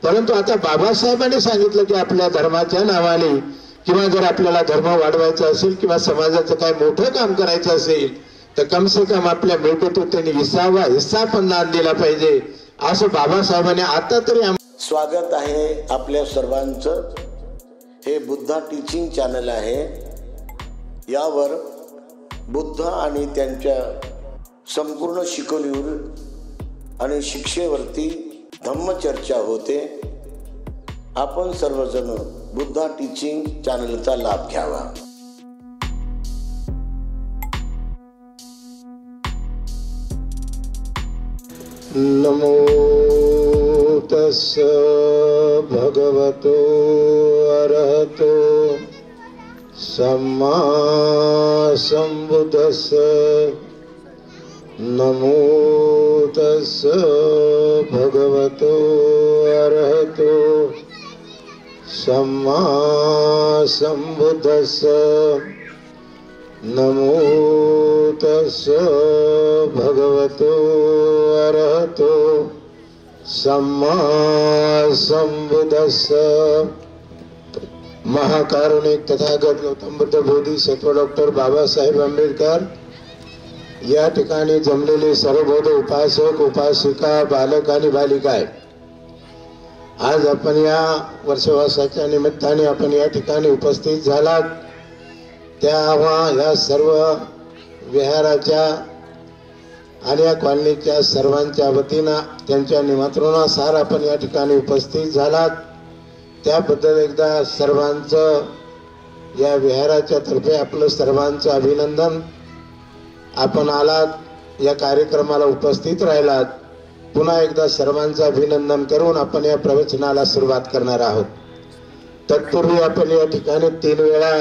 परंतु आता बाबासाहेबांनी सांगितलं की आपल्या धर्माच्या नावाने किंवा जर आपल्याला धर्म वाढवायचा असेल किंवा समाजाचं काय मोठं काम करायचं असेल तर कम से कम आपल्या मिळकतीत त्यांनी 20वा हिस्सा पण दान दिला पाहिजे असं बाबासाहेबांनी आता तरी स्वागत आहे आपल्या सर्वांचं. हे बुद्धा टीचिंग चॅनल आहे. यावर बुद्ध आणि त्यांच्या संपूर्ण शिकवणीवर आणि शिक्षेवरती धम्मचर्चा होते. आपण सर्वजण बुद्धा टीचिंग चॅनलचा लाभ घ्यावा. नमो तस्स भगवतो अरहतो सम्मा संबुद्धस्स. नमो तस्स भगवतो अरहतो सम्मा संबुद्धस्स. नमो तस्स भगवतो अरहतो सम्मा संबुद्धस्स. महाकारुणिक तथागत गौतम बुद्ध बोधिसत्व डॉक्टर बाबासाहेब आंबेडकर या ठिकाणी जमलेले सर्व बौद्ध उपासक उपासिका बालक आणि बालिका आहे. आज आपण या वर्षवासाच्या निमित्ताने आपण या ठिकाणी उपस्थित झालात. तेव्हा या सर्व विहाराच्या आणि या कॉलनीच्या सर्वांच्या वतीनं त्यांच्या निमंत्रणानुसार आपण या ठिकाणी उपस्थित झालात. त्याबद्दल एकदा सर्वांचं या विहाराच्या तर्फे आपलं सर्वांचं अभिनंदन. आपण आलात या कार्यक्रमाला उपस्थित राहिलात. पुन्हा एकदा सर्वांचं अभिनंदन करून आपण या प्रवचनाला सुरुवात करणार आहोत. तत्पूर्वी आपण या ठिकाणी 3 वेळा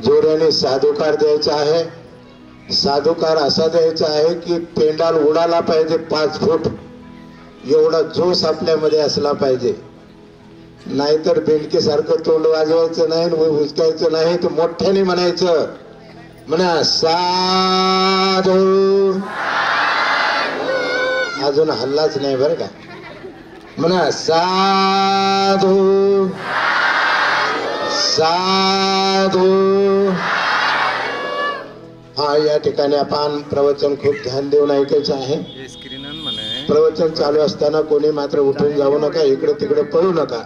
जोराने साधुकार द्यायचा आहे. साधुकार असा द्यायचा आहे की पेंडाल उडाला पाहिजे 5 फूट एवढा जोश आपल्यामध्ये असला पाहिजे. नाहीतर बेंडकेसारखं तोंड वाजवायचं नाही, उचकायचं नाही, तर मोठ्याने म्हणायचं. म्हणा साधू. अजून हल्लाच नाही बरं का. म्हणा साधू साधू. हा या ठिकाणी आपण प्रवचन खूप ध्यान देऊन ऐकायचं आहे. प्रवचन चालू असताना कोणी मात्र उठून जाऊ नका, इकडे तिकडे पळू नका.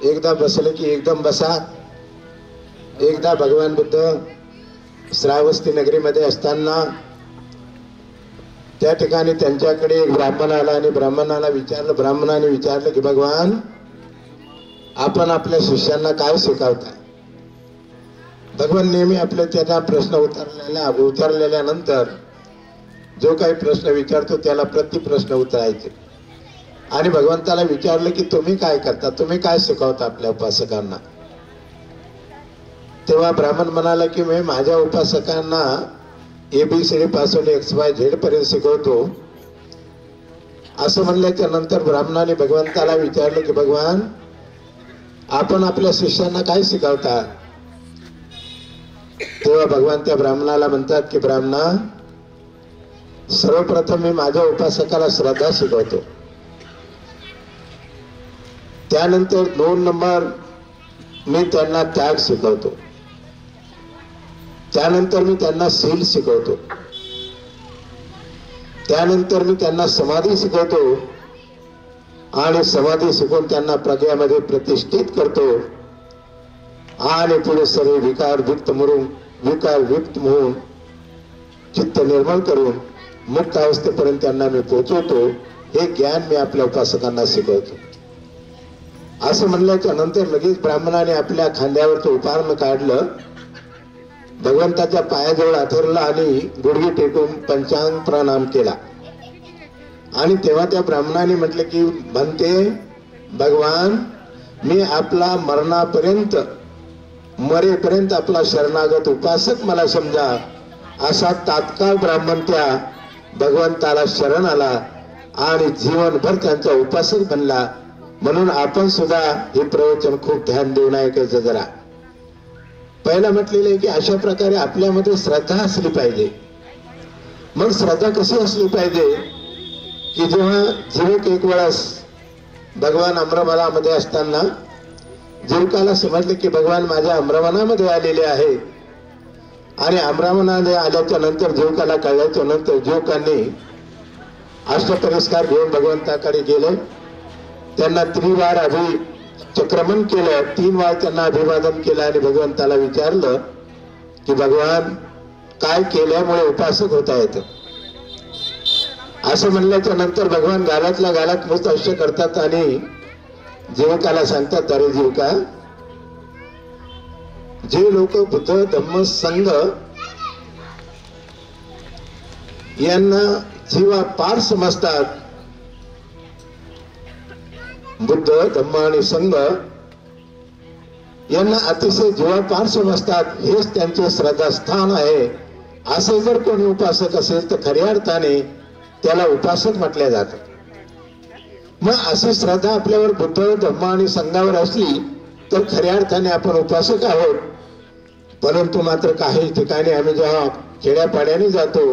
एकदा बसले की एकदम बसा. एकदा भगवान बुद्ध श्रावस्ती नगरीमध्ये असताना त्या ठिकाणी त्यांच्याकडे एक ब्राह्मण आला आणि ब्राह्मणाने विचारलं की भगवान आपण आपल्या शिष्यांना काय शिकवताय. भगवान नेहमी आपले त्यांना प्रश्न उतरलेल्यानंतर जो काही प्रश्न विचारतो त्याला प्रतिप्रश्न उतरायचे. आणि भगवंताला विचारलं की तुम्ही काय करता, तुम्ही काय शिकवता आपल्या उपासकांना. तेव्हा ब्राह्मण म्हणाला की मी माझ्या उपासकांना ABCD पासून XYZ पर्यंत शिकवतो. असं म्हणल्याच्या नंतर ब्राह्मणाने भगवंताला विचारलं की भगवान आपण आपल्या शिष्यांना काय शिकवता. तेव्हा भगवान त्या ब्राह्मणाला म्हणतात की ब्राह्मणा सर्वप्रथम मी माझ्या उपासकाला श्रद्धा शिकवतो. त्यानंतर 2 नंबर मी त्यांना त्याग शिकवतो. त्यानंतर मी त्यांना शील शिकवतो. त्यानंतर मी त्यांना समाधी शिकवतो आणि समाधी शिकवून त्यांना प्रज्ञामध्ये प्रतिष्ठित करतो. आणि पुढे सर्व विकार विक्त म्हणून चित्त निर्मळ करून मुक्त अवस्थेपर्यंत त्यांना मी पोहोचवतो. हे ज्ञान मी आपल्या उपासकांना शिकवतो. असं म्हणल्याच्या नंतर लगेच ब्राह्मणाने आपल्या खांद्यावरचं उपारण काढलं, भगवंताच्या पायाजवळ आथरला आणि गुडघे टेकून पंचांग प्रणाम केला. आणि तेव्हा त्या ब्राह्मणाने म्हटलं की म्हणते भगवान मी आपला मरेपर्यंत आपला शरणागत उपासक मला समजा. असा तात्काळ ब्राह्मण त्या भगवंताला शरण आला आणि जीवनभर त्यांचा उपासक बनला. म्हणून आपण सुद्धा हे प्रवचन खूप ध्यान देऊन ऐकायचं. जरा पहिला म्हटलेलं आहे की अशा प्रकारे आपल्यामध्ये श्रद्धा असली पाहिजे. मग श्रद्धा कशी असली पाहिजे की जेव्हा जीवक एक वेळा भगवान अम्रमनामध्ये असताना जीवकाला समजले की भगवान माझ्या अम्रमनामध्ये आलेले आहेत. आणि अम्रमनामध्ये आल्याच्या नंतर जीवकाला कळल्याच्या नंतर जीवकांनी अष्टपरिस्कार घेऊन भगवंताकडे गेले. त्यांना त्रिवार चक्रमण केलं. 3 वेळा त्यांना अभिवादन केलं आणि भगवंताला विचारलं की भगवान काय केल्यामुळे उपासक होता येतं. असं म्हणल्याच्या नंतर भगवान गालातल्या गालात मुस्ताश्य करतात आणि जीवकाला सांगतात, अरे जीवका, जे लोक बुद्ध धम्म संघ यांना जीवा पार समजतात, बुद्ध धम्म आणि संघ यांना अतिशय जीवापार समजतात, हेच त्यांचे श्रद्धास्थान आहे. असे जर कोणी उपासक असेल तर खऱ्या अर्थाने त्याला उपासक म्हटले जातात. मग अशी श्रद्धा आपल्यावर बुद्ध धम्म आणि संघावर असली तर खऱ्या अर्थाने आपण उपासक आहोत. परंतु मात्र काही ठिकाणी आम्ही जेव्हा खेड्यापाड्याने जातो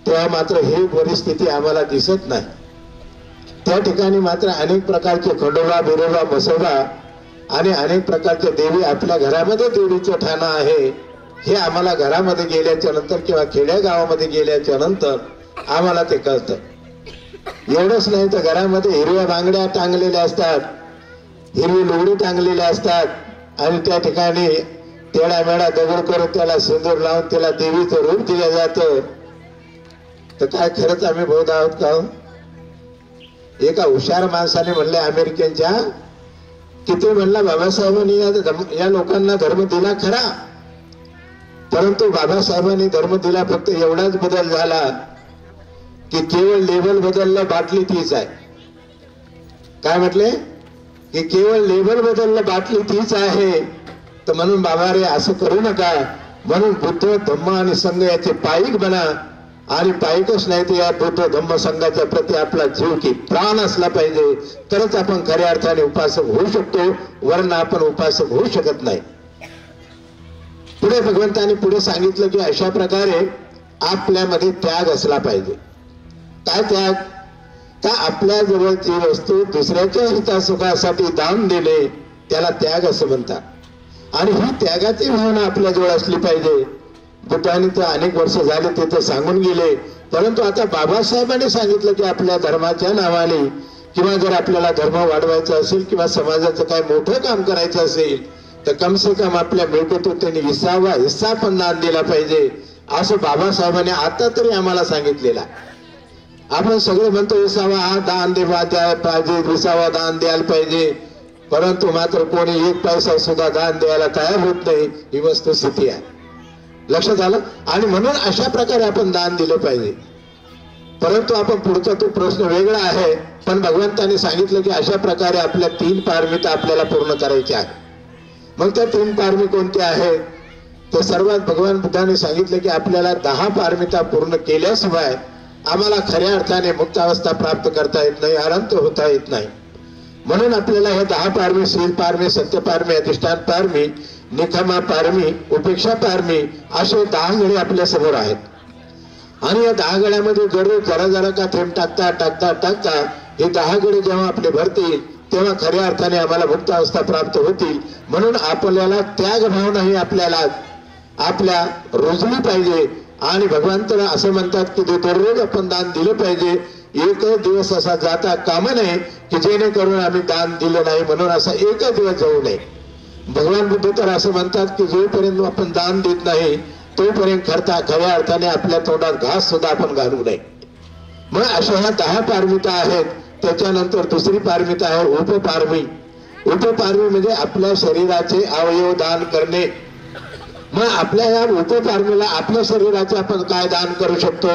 तेव्हा मात्र ही परिस्थिती आम्हाला दिसत नाही. त्या ठिकाणी मात्र अनेक प्रकारचे खंडोबा, बिरोबा, बसोबा आणि अनेक प्रकारचे देवी आपल्या घरामध्ये देवीचं ठाणं आहे हे आम्हाला घरामध्ये गेल्याच्या नंतर किंवा खेड्या गावामध्ये गेल्याच्या नंतर आम्हाला ते कळतं. एवढंच नाही तर घरामध्ये हिरव्या बांगड्या टांगलेल्या असतात, हिरवी लुगडी टांगलेल्या असतात आणि त्या ठिकाणी तेडा मेडा दगड करून त्याला सिंदूर लावून त्याला देवीचं रूप दिलं जातं. तर काय खरंच आम्ही बौद्ध आहोत का? एका हुशार माणसाने म्हणले अमेरिकेच्या, किती म्हणला बाबासाहेबांनी या लोकांना धर्म दिला खरा, परंतु बाबासाहेबांनी धर्म दिला फक्त एवढाच बदल झाला की केवळ लेबल बदललं, बाटली तीच आहे. काय म्हटले की केवळ लेबल बदललं, बाटली तीच आहे. तर म्हणून बाबा रे असं करू नका. म्हणून बुद्ध धम्म आणि संघ याचे पाईक बना आणि पाईकच नाही तर या बुद्ध धम्म संघाच्या प्रती आपला जीव की प्राण असला पाहिजे, तरच आपण खऱ्या अर्थाने उपासक होऊ शकतो, वरना आपण उपासक होऊ शकत नाही. पुढे भगवंताने पुढे सांगितलं की अशा प्रकारे आपल्यामध्ये त्याग असला पाहिजे. काय त्याग? का आपल्या जवळची वस्तू दुसऱ्याच्या हितासुखासाठी दान देणे त्याला त्याग असं म्हणतात. आणि ही त्यागाची भावना आपल्या जवळ असली पाहिजे. बुद्धांनी तर अनेक वर्ष झाले ते तर सांगून गेले, परंतु आता बाबासाहेबांनी सांगितलं की आपल्या धर्माच्या नावाने किंवा जर आपल्याला धर्म वाढवायचा असेल किंवा समाजाचं काय मोठं काम करायचं असेल तर कम से कम आपल्या मिळकतीत त्यांनी 20वा हिस्सा पण दान दिला पाहिजे, असं बाबासाहेबांनी आता तरी आम्हाला सांगितलेलं. आपण सगळे म्हणतो 20वा दान द्यायला पाहिजे, 20वा दान द्यायला पाहिजे, परंतु मात्र कोणी 1 पैसा सुद्धा दान द्यायला तयार होत नाही. ही वस्तुस्थिती आहे. लक्षात आलं? आणि म्हणून अशा प्रकारे आपण दान दिलं पाहिजे. परंतु आपण पुढचा तो प्रश्न वेगळा आहे, पण भगवंताने सांगितलं की अशा प्रकारे आपल्या 3 पारमिता आपल्याला पूर्ण करायच्या आहेत. मग त्या 3 पारमी कोणत्या आहेत? तर सर्वात भगवान बुद्धाने सांगितलं की आपल्याला 10 पारमिता पूर्ण केल्याशिवाय आम्हाला खऱ्या अर्थाने मुक्तावस्था प्राप्त करता येत नाही, अनंत होता येत नाही. म्हणून आपल्याला हे 10 पारमी, शील पारमी, सत्य पारमी, अधिष्ठान पारमी, निखमा पारमी, उपेक्षा पारमी असे 10 गडे आपल्या समोर आहेत. आणि या 10 गड्यामध्ये दररोज जरा जरा का थेंब टाकता टाकता टाकता हे 10 गडे जेव्हा आपले भरतील तेव्हा खऱ्या अर्थाने आम्हाला मुक्तावस्था प्राप्त होतील. म्हणून आपल्याला त्याग भावना ही आपल्या रुजली पाहिजे. आणि भगवान तर असं म्हणतात की दररोज आपण दान दिलं पाहिजे. एक दिवस असा जाता कामा नये की जेणेकरून आम्ही दान दिलं नाही म्हणून असा एक दिवस जाऊ नये. भगवान बुद्ध तर असं म्हणतात की जोपर्यंत आपण दान देत नाही तोपर्यंत खऱ्या अर्थाने आपल्या तोंडात घास सुद्धा आपण घालू नये. मग अशा ह्या 10 पारमिता आहेत. त्याच्यानंतर दुसरी पारमिता आहे उपपारमी. उपपारमी म्हणजे आपल्या शरीराचे अवयव दान करणे. मग आपल्या या उपपारमीला आपल्या शरीराचे आपण काय दान करू शकतो?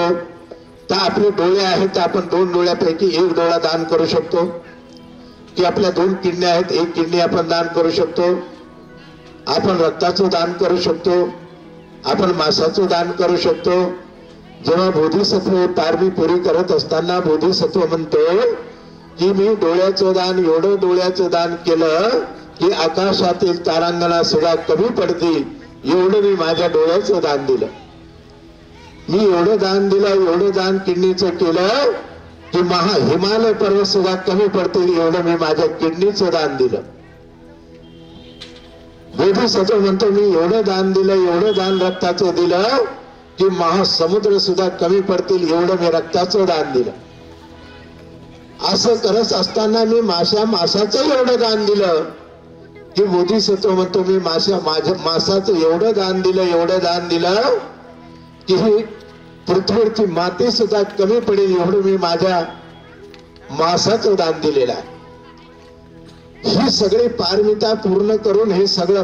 तर आपले डोळे आहेत तर आपण 2 डोळ्यापैकी 1 डोळा दान करू शकतो, की आपल्या 2 किडनी आहेत 1 किडनी आपण दान करू शकतो, आपण रक्ताचं दान करू शकतो, आपण मांसाचं दान करू शकतो. जेव्हा बोधिसत्व पारमी पुरी करत असताना बोधिसत्व म्हणतो की मी डोळ्याचं दान, एवढं डोळ्याचं दान केलं की आकाशातील तारांगणा सुद्धा कमी पडतील, एवढं मी माझ्या डोळ्याचं दान दिलं. मी एवढं दान दिलं, एवढं दान किडनीचं केलं की हिमालय पर्वत सुद्धा कमी पडतील एवढं मी माझ्या किडनीचं दान दिलं. बोधिसत्व म्हणतो मी एवढं दान दिलं, एवढं दान रक्ताचं दिलं की महासमुद्र सुद्धा कमी पडतील एवढं मी रक्ताचं दान दिलं. असं करत असताना मी मासाचं एवढं दान दिलं की बोधिसत्व म्हणतो मी माझ्या मासाचं एवढं दान दिलं, एवढं दान दिलं की ही पृथ्वीवरची माती सुद्धा कमी पडेल एवढं मी माझ्या मासाचं दान दिलेलं आहे. ही सगळी पारमिता पूर्ण करून हे सगळं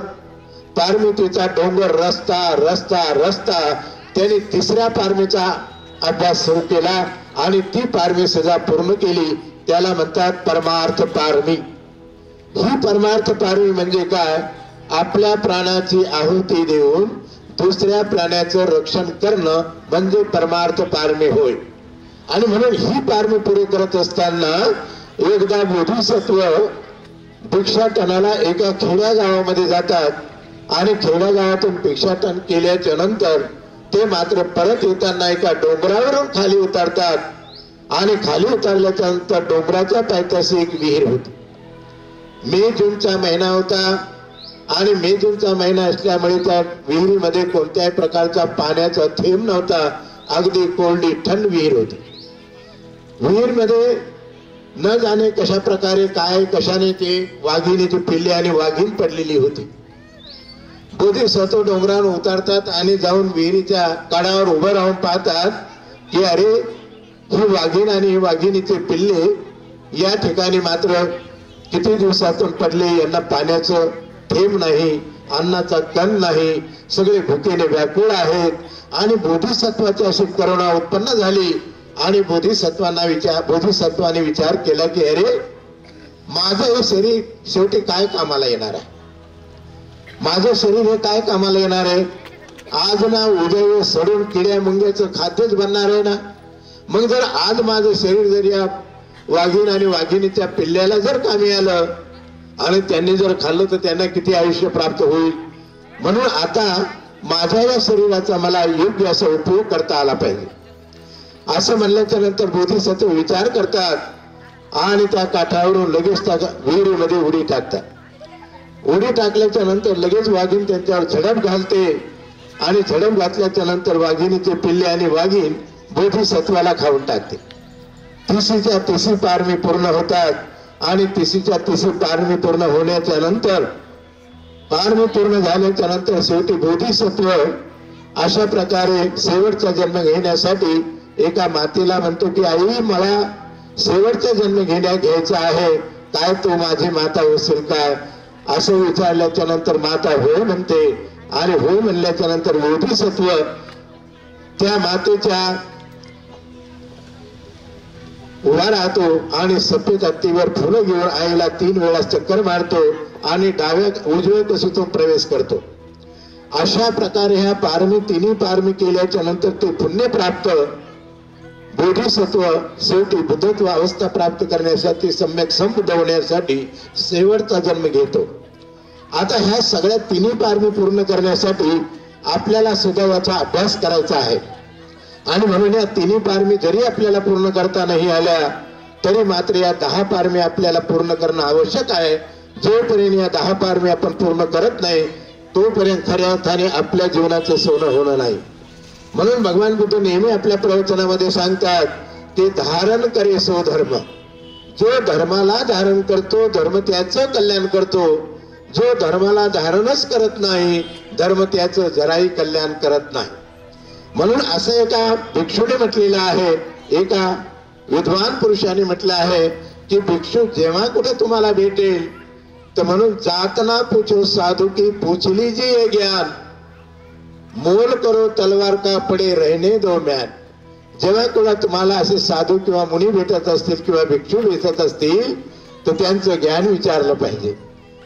पारमितेचा डोंगर रस्ता रस्ता रस्ता त्यांनी तिसऱ्या पारमीचा अभ्यास सुरू केला आणि ती पारमी सजा पूर्ण केली. त्याला म्हणतात परमार्थ पारमी. ही परमार्थ पारमी म्हणजे काय? आपल्या प्राणाची आहुती देऊन दुसऱ्या प्राण्याचं रक्षण करणं म्हणजे परमार्थ पारमी होय. आणि म्हणून ही पारमी पुरी करत असताना एकदा बोधिसत्व भिक्षाटनाला एका खेड्या गावामध्ये जातात आणि खेड्या गावातून भिक्षाटन केल्याच्या नंतर ते मात्र परत येताना एका डोंगरावरून खाली उतरतात आणि खाली उतरल्याच्या नंतर डोंगराच्या पायथ्याशी एक विहीर होती. मे जूनचा महिना होता आणि मे जूनचा महिना असल्यामुळे त्या विहिरीमध्ये कोणत्याही प्रकारचा पाण्याचा थेंब नव्हता. अगदी कोरडी थंड विहीर होती. विहीरमध्ये न जाणे कशा प्रकारे काय कशाने ते वाघिणीची पिल्ले आणि वाघीण पडलेली होती. बोधिसत्व डोंगरावर उतरतात आणि जाऊन विहिरीच्या काढावर उभं राहून पाहतात की अरे ही वाघीण आणि ही वाघिणीचे पिल्ले या ठिकाणी मात्र किती दिवसातून पडले. यांना पाण्याचं थेंब नाही, अन्नाचा कण नाही, सगळे भुकेने व्याकुळ आहेत. आणि बोधिसत्वाची अशी करुणा उत्पन्न झाली आणि बोधिसत्वाने विचार केला की अरे माझं हे शरीर शेवटी काय कामाला येणार आहे? माझं शरीर हे काय कामाला येणार आहे? आज ना उद्या सडून किड्या मुंग्याचं खाद्यच बनणार आहे ना. मग जर आज माझं शरीर जर या वाघीण आणि वाघिणीच्या पिल्ल्याला जर कामी आलं आणि त्यांनी जर खाल्लं तर त्यांना किती आयुष्य प्राप्त होईल. म्हणून आता माझ्या या शरीराचा मला योग्य असा उपयोग करता आला पाहिजे. असं म्हणल्याच्या नंतर बोधिसत्व विचार करतात आणि त्या काठावरून लगेच त्या विहिरीमध्ये उडी टाकतात. उडी टाकल्याच्या नंतर लगेच वाघीण त्यांच्यावर झडप घालते आणि झडप घातल्याच्या नंतर वाघिणीचे पिल्ले आणि वाघीण बोधिसत्वाला खाऊन टाकते. तिसरीच्या तिसरी पारमी पूर्ण होतात आणि तिसरीच्या तिसरी पारमी पूर्ण होण्याच्या नंतर पारमी पूर्ण झाल्याच्या नंतर शेवटी बोधिसत्व अशा प्रकारे शेवटचा जन्म घेण्यासाठी एका मातेला म्हणतो की आई मला शेवटचा जन्म घ्यायचा आहे, काय तू माझी माता होशील काय? असं विचारल्याच्या नंतर माता हो म्हणते आणि हो म्हणल्याच्या नंतर बोधिसत्व त्या मातेच्या उभा राहतो आणि सफेद हत्तीवर फुलं घेऊन आईला 3 वेळा चक्कर मारतो आणि उजव्या कशीतून प्रवेश करतो. अशा प्रकारे ह्या पारमी तिन्ही पारमी केल्याच्या नंतर ते पुण्य प्राप्त बोधिसत्व शेवटी बुद्धत्व अवस्था प्राप्त करण्यासाठी सम्यक संबुद्ध होण्यासाठी शेवटचा जन्म घेतो. आता ह्या सगळ्या तिन्ही पारमी पूर्ण करण्यासाठी आपल्याला सुदैवाचा अभ्यास करायचा आहे. आणि म्हणून या तिन्ही पारमी जरी आपल्याला पूर्ण करता नाही आल्या तरी मात्र या 10 पारमी आपल्याला पूर्ण करणं आवश्यक आहे. जोपर्यंत या 10 पारमी आपण पूर्ण करत नाही तोपर्यंत खऱ्या अर्थाने आपल्या जीवनाचं सोनं होणं नाही. म्हणून भगवान बुद्ध नेहमी आपल्या प्रवचनामध्ये सांगतात ते धारण करे सो धर्म. जो धर्माला धारण करतो धर्म त्याचं कल्याण करतो. जो धर्माला धारणच करत नाही धर्म त्याचं जराही कल्याण करत नाही. म्हणून असं एका भिक्षूने म्हटलेलं आहे, एका विद्वान पुरुषाने म्हटलं आहे की भिक्षू जेव्हा कुठे तुम्हाला भेटेल तर म्हणून जातना पूछो साधू की पूछ लीजिए ज्ञान, मोल करो तलवार का पडे रहने दो म्यान. जेव्हा कुठे तुम्हाला असे साधू किंवा मुनी भेटत असतील किंवा भिक्षू भेटत असतील तर त्यांचं ज्ञान विचारलं पाहिजे.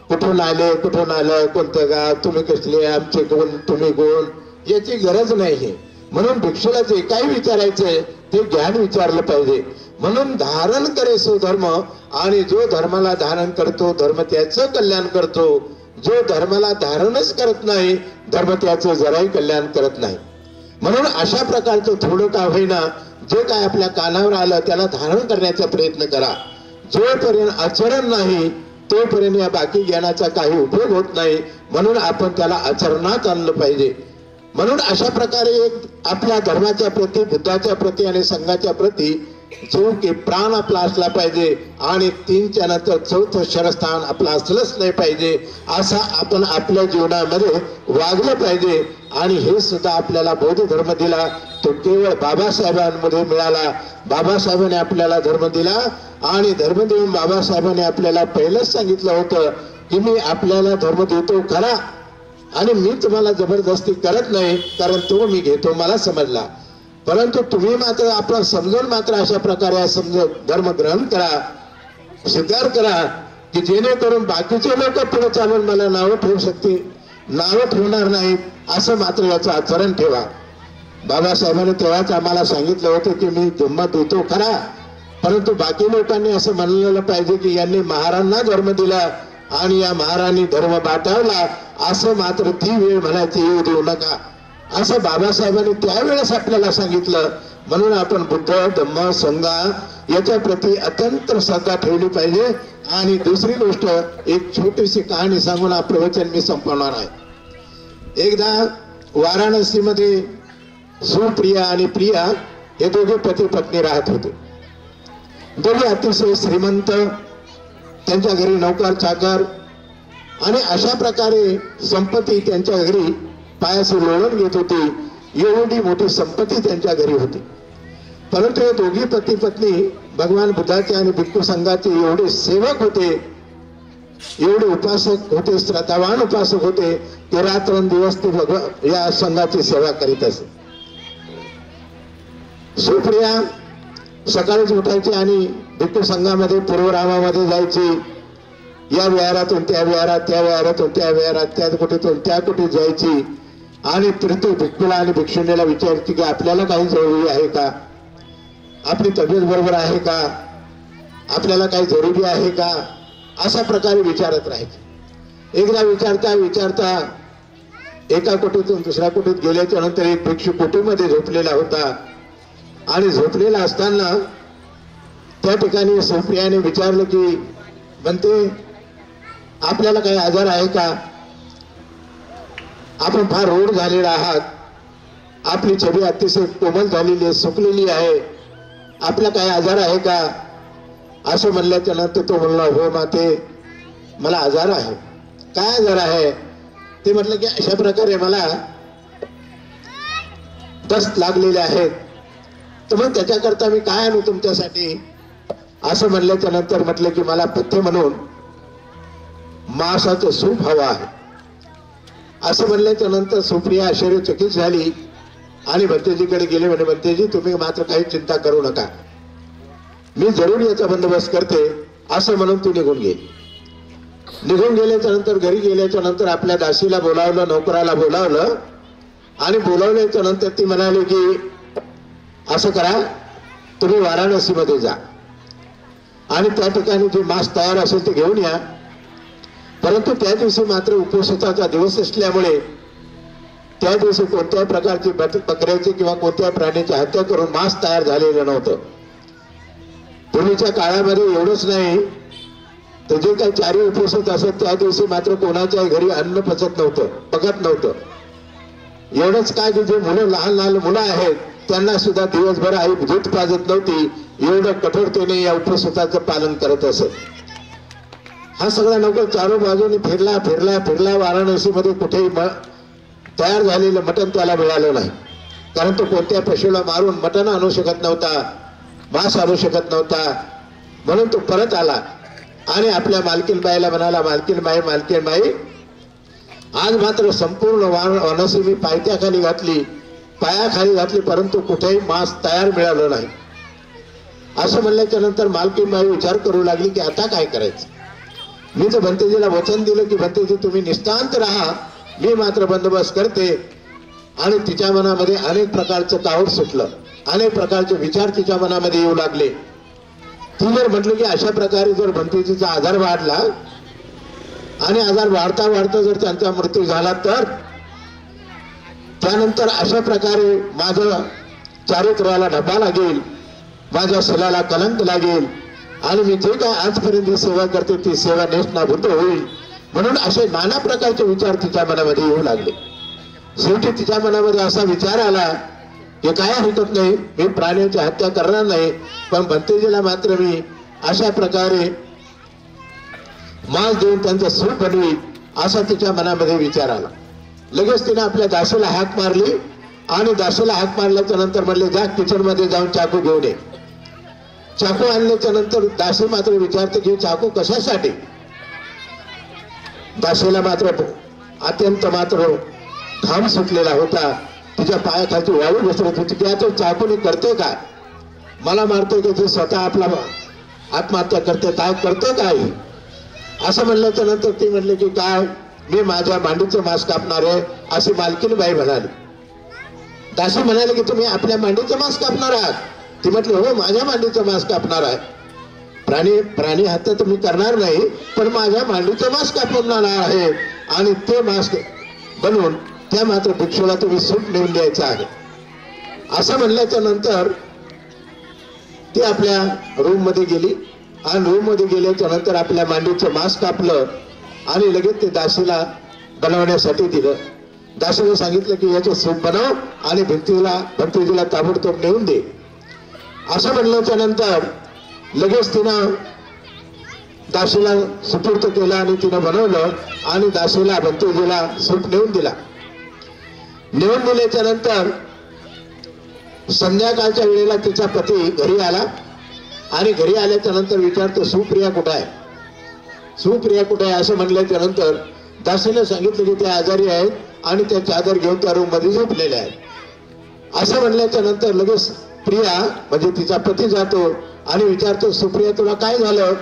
कुठून आले, कुठून आलं, कोणतं गाव, तुम्ही कसले, आमचे कोण, तुम्ही कोण, याची गरज नाही. म्हणून भिक्षूला जे काही विचारायचंय ते ज्ञान विचारलं पाहिजे. म्हणून धारण करे सो धर्म, आणि जो धर्माला धारण करतो धर्म त्याचं कल्याण करतो. जो धर्माला धारणच करत नाही धर्म त्याचं जराही कल्याण करत नाही. म्हणून अशा प्रकारचं थोडं का होईना जे काय आपल्या कानावर आलं त्याला धारण करण्याचा प्रयत्न करा. जोपर्यंत आचरण नाही तोपर्यंत या बाकी ज्ञानाचा काही उपयोग होत नाही. म्हणून आपण त्याला आचरणात आणलं पाहिजे. म्हणून अशा प्रकारे एक आपल्या धर्माच्या प्रती, बुद्धाच्या प्रती आणि संघाच्या प्रती जीव की प्राण आपला असला पाहिजे आणि 3च्या नंतर 4थं शरस्थान आपलं असलंच नाही पाहिजे. असं आपण आपल्या जीवनामध्ये वागलं पाहिजे. आणि हे सुद्धा आपल्याला बौद्ध धर्म दिला तो केवळ बाबासाहेबांमध्ये मिळाला. बाबासाहेबांनी आपल्याला धर्म दिला आणि धर्म देऊन बाबासाहेबांनी आपल्याला पहिलंच सांगितलं होतं की मी आपल्याला धर्म देतो खरा आणि मी तुम्हाला जबरदस्ती करत नाही, कारण तो मी घेतो मला समजला. परंतु तुम्ही मात्र आपण समजून मात्र अशा प्रकारे धर्म ग्रहण करा, स्वीकार करा की जेणेकरून बाकीचे लोक पुढे चालून मला नावं ठेवू शकतील, नावं ठेवणार नाहीत. असं मात्र याचं आचरण ठेवा. बाबासाहेबांनी तेव्हाच आम्हाला सांगितलं होतं की मी धर्म देतो खरा, परंतु बाकी लोकांनी असं म्हणलेलं पाहिजे की यांनी महाराजांना धर्म दिला आणि या महाराजांनी धर्म बाटावला, असं मात्र ती वेळ म्हणायची येऊ देऊ नका, असं बाबासाहेबांनी त्यावेळेस आपल्याला सांगितलं. म्हणून आपण बुद्ध धम्म संघ याच्या प्रती अत्यंत श्रद्धा ठेवली पाहिजे. आणि दुसरी गोष्ट, एक छोटीशी कहाणी सांगून आपलं वचन मी संपवणार आहे. एकदा वाराणसीमध्ये सुप्रिया आणि प्रिया हे दोघे पती पत्नी राहत होते. दोघे अतिशय श्रीमंत, त्यांच्या घरी नौकर चाकर आणि अशा प्रकारे संपत्ती त्यांच्या घरी पायाशी लोळून घेत होती. एवढी मोठी संपत्ती त्यांच्या घरी होती. परंतु हे दोघी पती पत्नी भगवान बुद्धाचे आणि भिक्खू संघाचे एवढे सेवक होते, एवढे उपासक होते, श्रद्धावान उपासक होते ते रात्रंदिवस ते या संघाची सेवा करीत असे. सुप्रिया सकाळीच उठायची आणि भिक्खू संघामध्ये पूर्वरामामध्ये जायची. या विहारातून त्या विहारात, त्या विहारातून त्या विहारात, त्या कुठेतून त्या कुठे जायची आणि तृतीय भिक्खूला आणि भिक्षुणीला विचारायची की आपल्याला काही जरुरी आहे का, आपली तब्येत बरोबर आहे का, आपल्याला काही जरुरी आहे का, अशा प्रकारे विचारत राहायचे. एकदा विचारता विचारता एका कुटीतून दुसऱ्या कुटीत गेल्याच्या नंतर एक भिक्षू कुटीमध्ये झोपलेला होता आणि झोपलेला असताना त्या ठिकाणी सुप्रियाने विचारलं की म्हणते आपल्याला काही आजार आहे का, आपण फार रूढ झालेला आहात, आपली छबी अतिशय कोमल झालेली आहे, सुकलेली आहे, आपला काही आजार आहे का. असं म्हणल्याच्या नंतर तो म्हणला हो माते मला आजार आहे. काय आजार आहे ते म्हटलं की अशा प्रकारे मला दस्त लागलेले आहेत, तर मग त्याच्याकरता मी काय आणू तुमच्यासाठी. असं म्हणल्याच्या नंतर म्हटलं की मला पथ्य म्हणून मांसाचं सूप हवं आहे. असं म्हणल्याच्या नंतर सुप्रिया आश्चर्यचकित झाली आणि भंतेजीकडे गेले. म्हणे भंतेजी तुम्ही मात्र काही चिंता करू नका, मी जरूर याचा बंदोबस्त करते. असं म्हणून ती निघून गेली. निघून गेल्याच्या नंतर घरी गेल्याच्या नंतर आपल्या दासीला बोलावलं, नोकराला बोलावलं आणि बोलावल्याच्या नंतर ती म्हणाली की असं करा तुम्ही वाराणसीमध्ये जा आणि त्या ठिकाणी जे मांस तयार असेल ते घेऊन या. परंतु त्या दिवशी मात्र उपवासाचा दिवस असल्यामुळे त्या दिवशी कोणत्याही प्रकारची बकऱ्याची किंवा कोणत्याही प्राण्याची हत्या करून मांस तयार झालेलं नव्हतं. पूर्वीच्या काळामध्ये एवढंच नाही तर जे काही चारी उपवास असत त्या दिवशी मात्र कोणाच्याही घरी अन्न पचत नव्हतं, पकत नव्हतं. एवढंच काय की जे मुलं लहान लहान मुलं आहेत त्यांना सुद्धा दिवसभर आई दूध पाजत नव्हती, एवढं कठोरतेने या उपवासाचं पालन करत असत. हा सगळा नौकर चारो बाजूने फिरला फिरला फिरला. वाराणसीमध्ये कुठेही तयार झालेलं मटण त्याला मिळालं नाही, कारण तो कोणत्या पशुला मारून मटण आणू शकत नव्हता, मांस आणू शकत नव्हता. म्हणून तो परत आला आणि आपल्या मालकीनबाईला म्हणाला मालकीनबाई मालकीनबाई आज मात्र संपूर्ण वाराणसी मी पायथ्याखाली घातली, पायाखाली घातली, परंतु कुठेही मांस तयार मिळालं नाही. असं म्हणल्याच्या नंतर मालकीनबाई विचार करू लागली की आता काय करायचं. मी तर भंतेजीला वचन दिलं की भंतेजी तुम्ही निष्ठांत राहा, मी मात्र बंदोबस्त करते. आणि तिच्या मनामध्ये अनेक प्रकारचं काहूर सुटलं, अनेक प्रकारचे विचार तिच्या मनामध्ये येऊ लागले. ती जर म्हटलं की अशा प्रकारे जर भंतेजीचा आजार वाढला आणि आजार वाढता वाढता जर त्यांचा मृत्यू झाला तर त्यानंतर अशा प्रकारे माझं चारित्र्याला डबा लागेल, माझ्या शिलाला कलंक लागेल आणि मी जे काय आजपर्यंत सेवा करते ती सेवा नेष्टाभूत होईल. म्हणून असे नाना प्रकारचे विचार तिच्या मनामध्ये येऊ लागले. शेवटी तिच्या मनामध्ये असा विचार आला की काय हरकत नाही, मी प्राण्याची हत्या करणार नाही, पण भंतेजीला मात्र मी अशा प्रकारे मांस देऊन त्यांचं सूप बनवी, असा तिच्या मनामध्ये विचार आला. लगेच तिने आपल्या दासीला हाक मारली आणि दासीला हाक मारल्याच्या नंतर म्हणले जा किचन मध्ये जाऊन चाकू घेऊन ये. चाकू आणल्याच्या नंतर दासी मात्र विचारते की चाकू कशासाठी. दासीला मात्र अत्यंत मात्र घाम सुटलेला होता, तिच्या पायाखालची वाळू घसरत होती की आता चाकूने करते काय, मला मारतोय की जे स्वतः आपला आत्महत्या करते, काय करते काय. असं म्हणल्याच्या नंतर ती म्हणले की काय मी माझ्या मांडीचं मांस कापणार आहे, अशी मालकीन बाई म्हणाली. दासी म्हणाले की तुम्ही आपल्या मांडीचं मांस कापणार आहात. ती म्हटली हो माझ्या मांडीचं मांस कापणार आहे. प्राणी हत्या तुम्ही करणार नाही, पण माझ्या मांडीचं मांस कापणार आहे आणि ते मांस बनवून त्या मात्र भिक्षूला तुम्ही सूप नेऊन द्यायचं आहे. असं म्हणल्याच्या नंतर ती आपल्या रूम मध्ये गेली आणि रूम मध्ये गेल्याच्या नंतर आपल्या मांडीचं मांस कापलं आणि लगेच ते दासीला बनवण्यासाठी दिलं. दासीला सांगितलं की याचं सूप बनव आणि भंतेजीला ताबडतोब नेऊन दे. असं म्हणल्याच्या नंतर लगेच तिनं दासीला सुपूर्द केला आणि तिनं बनवलं आणि दासीला भंतेजीला सूप नेऊन दिला. नेऊन दिल्याच्या नंतर संध्याकाळच्या वेळेला तिचा पती घरी आला आणि घरी आल्याच्या नंतर विचारतो सुप्रिया कुठे आहे, सुप्रिया कुठे आहे. असं म्हणल्याच्या नंतर दासीने सांगितलं की ते आजारी आहेत आणि त्या चादर घेऊन त्या रूम मध्ये झोपलेले आहेत. असं म्हणल्याच्या नंतर लगेच प्रिया म्हणजे तिचा पती जातो आणि विचारतो सुप्रिया तुला काय झालं,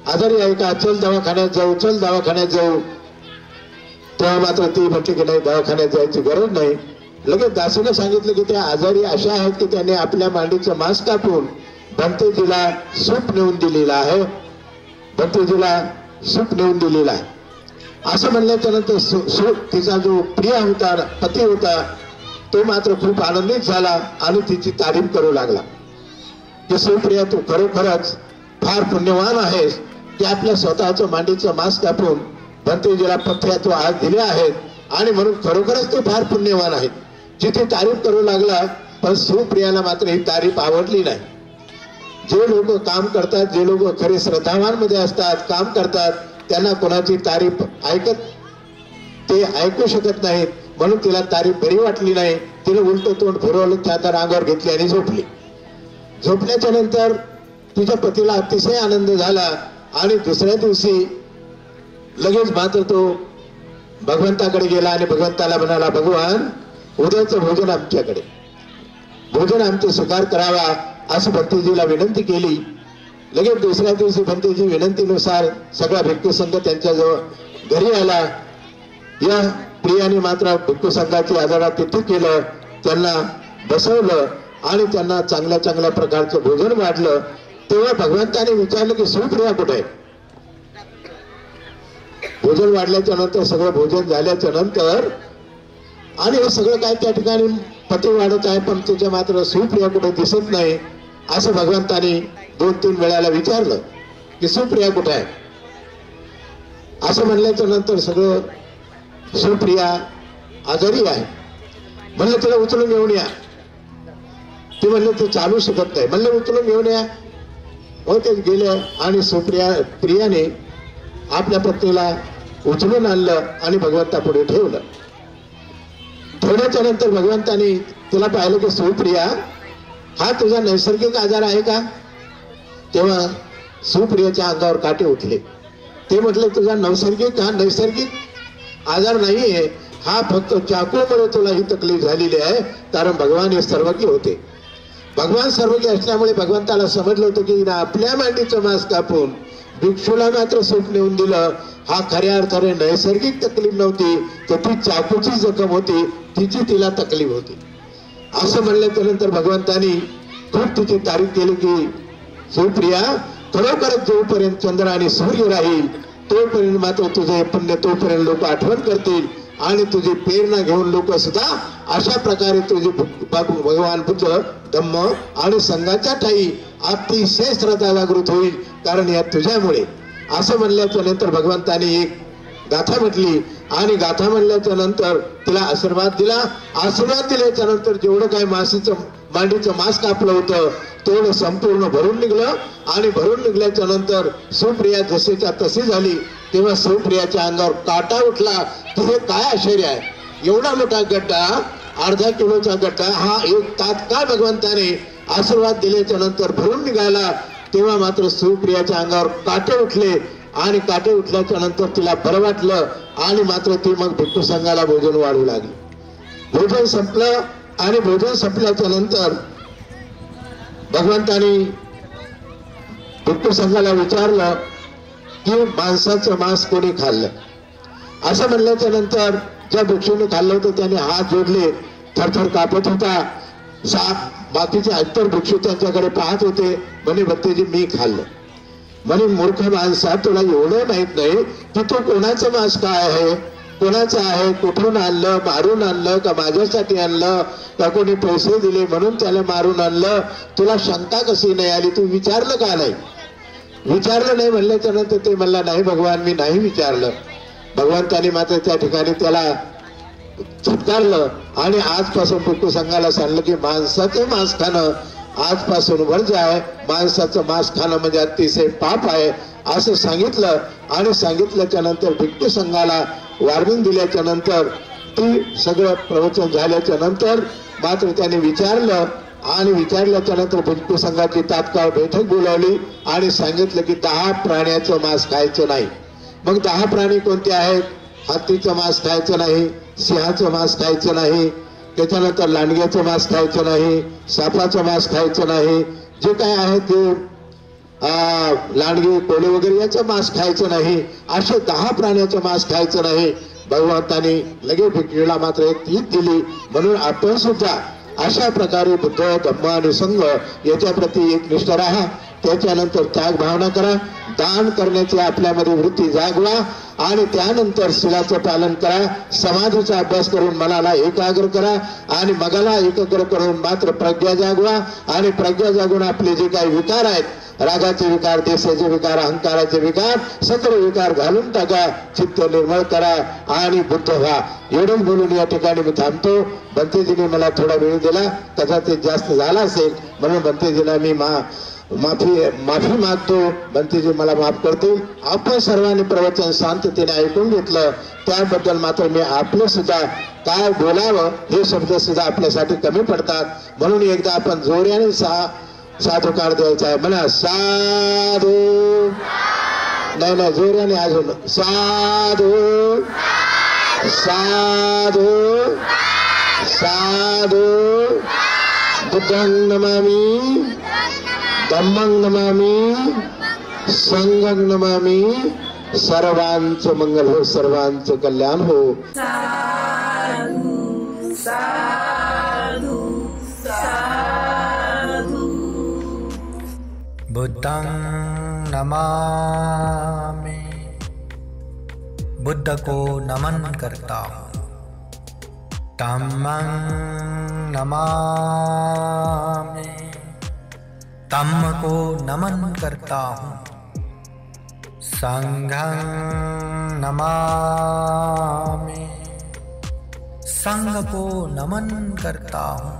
आजारी आहे का, चल दवाखान्यात जाऊ, चल दवाखान्यात जाऊ. तेव्हा मात्र ती म्हटली की नाही दवाखान्यात जायची गरज नाही. लगेच दासीने सांगितलं की त्या आजारी अशा आहेत की त्याने आपल्या मांडीचं मांस कापून भंतेजीला सूप नेऊन दिलेला आहे, भंतेजीला सूप नेऊन दिलेला आहे. असं म्हणल्याच्या नंतर तिचा जो प्रिया होता पती होता तो मात्र खूप आनंदित झाला आणि तिची तारीफ करू लागला की सुप्रिया तू खरोखरच फार पुण्यवान आहेस की आपल्या स्वतःचं मांडीचं मांस कापून भंतेजीला पथ्या तू आज दिले आहेत आणि म्हणून खरोखरच ते फार पुण्यवान आहेत. जिथे तारीफ करू लागला पण सुप्रियाला मात्र ही तारीफ आवडली नाही. जे लोक काम करतात, जे लोक खरे श्रद्धावान मध्ये असतात, काम करतात, त्यांना कोणाची तारीफ ऐकू शकत नाहीत. म्हणून तिला तारीफ बरी वाटली नाही. तिने उलट तोंड फिरवलं, चादर अंगावर घेतली आणि झोपली. झोपल्याच्या नंतर तिच्या पतीला अतिशय आनंद झाला आणि दुसऱ्या दिवशी लगेच मात्र तो भगवंताकडे गेला आणि भगवंताला म्हणाला भगवान उद्याचं भोजन आमच्याकडे, भोजन आमचे स्वीकार करावा असं भंतेजीला विनंती केली. लगेच दुसऱ्या दिवशी भंतेजी विनंतीनुसार सगळा भिक्खू संघ त्यांच्याजवळ घरी आला. या प्रियाने मात्र भिक्खू संघाची आदरातिथ्य केलं, त्यांना बसवलं आणि त्यांना चांगल्या चांगल्या प्रकारचं भोजन वाढलं. तेव्हा भगवंताने विचारलं की सुप्रिया कुठे आहे. भोजन वाढल्याच्या नंतर सगळं भोजन झाल्याच्या नंतर आणि हे सगळं काय त्या ठिकाणी पती वाढत आहे पण तिच्या मात्र सुप्रिया कुठे दिसत नाही. असं भगवंताने 2-3 वेळाला विचारलं की सुप्रिया कुठे आहे. असं म्हणल्याच्या नंतर सगळं सुप्रिया आजारी आहे म्हणलं तिला उचलून घेऊन या. ते म्हणलं ते चालू शकत नाही. म्हणलं उचलून घेऊन या. हो ते गेले आणि प्रियाने आपल्या पत्नीला उचलून आणलं आणि भगवंतापुढे ठेवलं. ठेवल्याच्या नंतर भगवंताने तिला पाहिलं की सुप्रिया हा तुझा नैसर्गिक आजार आहे का. तेव्हा सुप्रियाच्या अंगावर काटे उठले. ते म्हटले तुझा नैसर्गिक आजार नाहीये, हा फक्त चाकूमुळे तुला ही तकलीफ झालेली आहे. कारण भगवान हे सर्वज्ञ होते. भगवान सर्वज्ञ असल्यामुळे भगवंताला समजलं होतं की आपल्या मांडीचं मांस कापून भिक्षूला मात्र सूप नेऊन दिलं. हा खऱ्या अर्थाने नैसर्गिक तकलीफ नव्हती, तर ती चाकूची जखम होती, तिची तिला तकलीफ होती. असं म्हणल्याच्या नंतर भगवंतानी खूप तिची तारीफ केली की सुप्रिया खरोखरच जोपर्यंत चंद्र आणि सूर्य राहील तोपर्यंत मात्र तुझे पुण्य तोपर्यंत लोक आठवण करतील आणि तुझी प्रेरणा घेऊन लोक सुद्धा अशा प्रकारे तुझी भगवान बुद्ध धम्म आणि संघाच्या ठाई अतिशय श्रद्धा जागृत होईल, कारण या तुझ्यामुळे असं म्हणल्याच्या नंतर भगवंताने एक गाथा म्हटली आणि गाथा म्हणल्याच्या नंतर तिला आशीर्वाद दिला. आशीर्वाद दिल्याच्या नंतर जेवढं काही मांडीचं मांस कापलं होतं तेवढं संपूर्ण भरून निघलं आणि भरून निघल्याच्या नंतर सुप्रिया जशीच्या तशी झाली. तेव्हा सुप्रियाच्या अंगावर काटा उठला की हे काय आश्चर्य आहे, एवढा मोठा गड्डा, अर्धा किलोचा गड्डा हा एक तात्काळ भगवंताने आशीर्वाद दिल्याच्या नंतर भरून निघाला. तेव्हा मात्र सुप्रियाच्या अंगावर काटे उठले आणि काटे उठल्याच्या नंतर तिला बरं वाटलं आणि मात्र ती मग भिक्खू संघाला भोजन वाढू लागली. भोजन संपलं आणि भोजन संपल्याच्या नंतर भगवंतानी भिक्खू संघाला विचारलं की माणसाचं मांस कोणी खाल्लं. असं म्हणल्याच्या नंतर ज्या भिक्षूने खाल्लं होतं त्याने हात जोडले, थरथर कापत होता. बाकीचे इतर भिक्षू त्यांच्याकडे पाहत होते. म्हणे भक्तीजी मी खाल्लं. म्हणे मूर्ख माणसा, तुला एवढं माहित नाही की तो कोणाचं मांस काय आहे, कोणाचं आहे, कुठून आणलं, मारून आणलं का माझ्यासाठी आणलं का कोणी पैसे दिले म्हणून त्याला मारून आणलं. तुला शंका कशी नाही आली, तू विचारलं का नाही? विचारलं नाही म्हणल्याच्या नंतर ते म्हणला नाही भगवान मी नाही विचारलं. भगवंताने मात्र त्या ठिकाणी त्याला झटकारलं आणि आजपासून भिक्खू संघाला सांगलं की माणसाचं मांस खाणं आजपासून वर्ज्य आहे, माणसाचं मांस खाणं म्हणजे अतिशय पाप आहे असं सांगितलं. आणि सांगितल्याच्या नंतर भिक्खू संघाला वॉर्निंग दिल्याच्या नंतर ती सगळं प्रवचन झाल्याच्या नंतर मात्र त्याने विचारलं आणि विचारल्याच्या नंतर भिक्खू संघाची तात्काळ बैठक बोलावली आणि सांगितलं की 10 प्राण्याचं मांस खायचं नाही. मग 10 प्राणी कोणते आहेत? हत्तीचं मांस खायचं नाही, सिंहाचं मांस खायचं नाही, त्याच्यानंतर लांडग्याचं मांस खायचं नाही, सापाचं मांस खायचं नाही, जे काय आहे ते लांडगे कोले वगैरे याचं मांस खायचं नाही, असे 10 प्राण्याचं मांस खायचं नाही. भगवंताने लगेच भिक्षूला मात्र एक तीच दिली. म्हणून आपण सुद्धा अशा प्रकारे बुद्ध धम्म आणि संघ याच्या प्रती एकनिष्ठ राहा. त्याच्यानंतर त्याग भावना करा, दान करण्याची आपल्यामध्ये वृत्ती जागवा आणि त्यानंतर शिलाचं पालन करा. समाधीचा अभ्यास करून मनाला एकाग्र करा आणि मगाला एकाग्र करून मात्र प्रज्ञा जागवा आणि प्रज्ञा जागून आपले जे काही विकार आहेत, रागाचे विकार, देशाचे विकार, अहंकाराचे विकार, सगळे विकार घालून टाका, चित्त निर्मळ करा आणि बुद्ध व्हा. एवढंच बोलून या ठिकाणी मी थांबतो. बंतेजीने मला थोडा वेळ दिला, कदाचित जास्त झाला असेल म्हणून बंतेजीला मी माफी मागतो. बंतेजी मला माफ करतील. आपण सर्वांनी प्रवचन शांततेने ऐकून घेतलं त्याबद्दल मात्र मी आपलं सुद्धा काय बोलावं हे शब्द सुद्धा आपल्यासाठी कमी पडतात. म्हणून एकदा आपण जोऱ्याने साधुकार द्यायचा आहे. म्हणा साधू, नाही जोऱ्याने अजून साधू साधू साधू. बुद्धं नमामि, धम्मं नमामि, संघं नमामि. सर्वांचं मंगल हो, सर्वांचं कल्याण हो. साधू साधू साधू. बुद्धं नमामि, बुद्ध को नमन करता हूँ. धम्मं नमामि, धम्म को नमन करता हूँ. संघं नमामि, संघ को नमन करता हूँ.